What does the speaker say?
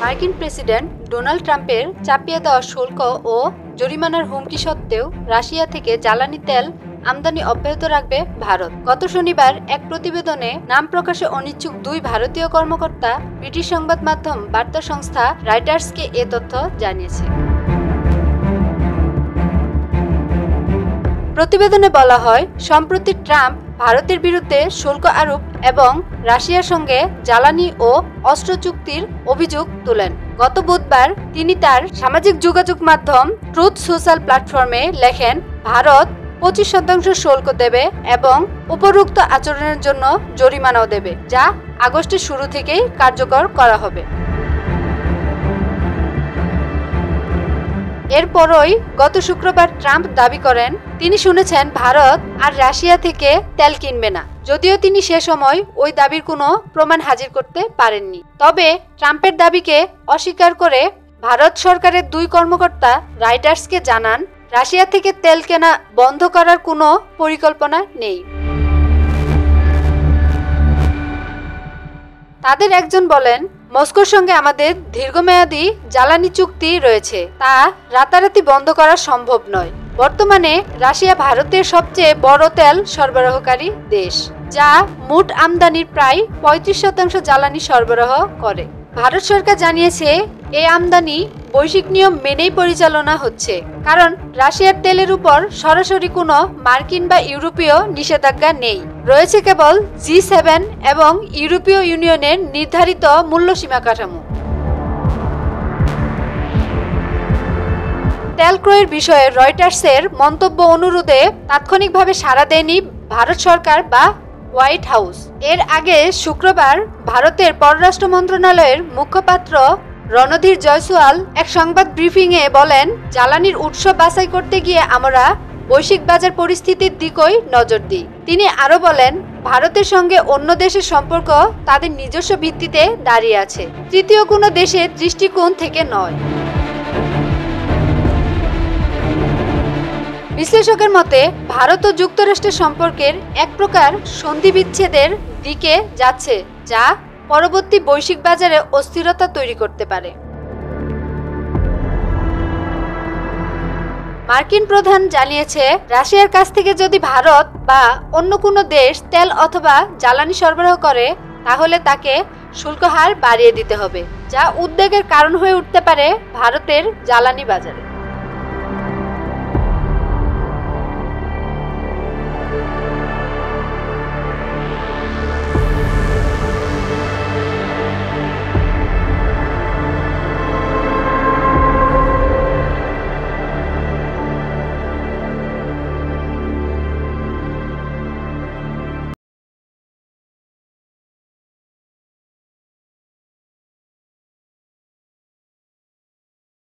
মার্কিন president Donald ট্রাম্পের চাপিয়ে দেওয়া শুল্ক ও জরিমানার হুমকি সত্ত্বেও রাশিয়া থেকে জ্বালানি তেল আমদানি অব্যাহত রাখবে ভারত। গত শনিবার এক প্রতিবেদনে নাম প্রকাশে অনিচ্ছুক দুই ভারতীয় কর্মকর্তা ব্রিটিশ সংবাদ মাধ্যম বার্তা সংস্থা রয়টার্সকে এ তথ্য জানিয়েছে। প্রতিবেদনে বলা হয়, সম্প্রতি ট্রাম্প ভারতের বিরুদ্ধে শুল্ক আরোপ এবং রাশিয়ার সঙ্গে জ্বালানি ও অস্ত্র চুক্তির অভিযোগ তোলেন। গত বুধবার তিনি তার সামাজিক যোগাযোগ মাধ্যম ট্রুথ সোশ্যাল প্ল্যাটফর্মে লেখেন, ভারত 25% শুল্ক দেবে এবং উপরোক্ত আচরণের জন্য জরিমানাও দেবে, যা আগস্টের শুরু থেকেই কার্যকর করা হবে। এরপরই গত শুক্রবার ট্রাম্প দাবি করেন তিনি শুনেছেন ভারত আর রাশিয়া থেকে তেল কিনবে না, যদিও তিনি সে সময় ওই দাবির কোনো প্রমাণ হাজির করতে পারেননি। তবে ট্রাম্পের দাবিকে অস্বীকার করে ভারত সরকারের দুই কর্মকর্তা রয়টার্সকে জানান, রাশিয়া থেকে তেল কেনা বন্ধ করার কোনো পরিকল্পনা নেই। তাদের একজন বলেন, মস্কোর সঙ্গে আমাদের দীর্ঘমেয়াদী জ্বালানি চুক্তি রয়েছে, তা রাতারাতি বন্ধ করা সম্ভব নয়। বর্তমানে রাশিয়া ভারতের সবচেয়ে বড় তেল সরবরাহকারী দেশ, যা মোট আমদানির প্রায় 35% জ্বালানি সরবরাহ করে। ভারত সরকার জানিয়েছে এই আমদানি বৈশ্বিক নিয়ম মেনেই পরিচালনা হচ্ছে, কারণ রাশিয়ার তেলের উপর সরাসরি কোনো মার্কিন বা ইউরোপীয় নিষেধাজ্ঞা নেই। রয়েছে কেবল G7 এবং ইউরোপীয় ইউনিয়নের নির্ধারিত মূল্যসীমা কাঠামো। তেল ক্রয়ের বিষয়ে রয়টার্সের মন্তব্য অনুরোধে তাৎক্ষণিকভাবে সাড়া দেয়নি ভারত সরকার বা হোয়াইট হাউস। এর আগে শুক্রবার ভারতের পররাষ্ট্র মন্ত্রণালয়ের মুখপাত্র রণধীর জয়সওয়াল এক সংবাদ ব্রিফিংয়ে বলেন, জ্বালানির উৎস বাছাই করতে গিয়ে আমরা বৈশ্বিক বাজার পরিস্থিতির দিকেই নজর দিই। তিনি আরও বলেন, ভারতের সঙ্গে অন্য দেশের সম্পর্ক তাদের নিজস্ব ভিত্তিতে দাঁড়িয়ে আছে, তৃতীয় কোনো দেশের দৃষ্টিকোণ থেকে নয়। বিশ্লেষকের মতে ভারত ও যুক্তরাষ্ট্রের সম্পর্কের এক প্রকার সন্ধি বিচ্ছেদের দিকে যাচ্ছে, যা পরবর্তী বৈশ্বিক বাজারে অস্থিরতা তৈরি করতে পারে। মার্কিন প্রধান জানিয়েছে, রাশিয়ার কাছ থেকে যদি ভারত বা অন্য কোনো দেশ তেল অথবা জ্বালানি সরবরাহ করে, তাহলে তাকে শুল্ক হার বাড়িয়ে দিতে হবে, যা উদ্বেগের কারণ হয়ে উঠতে পারে ভারতের জ্বালানি বাজারে।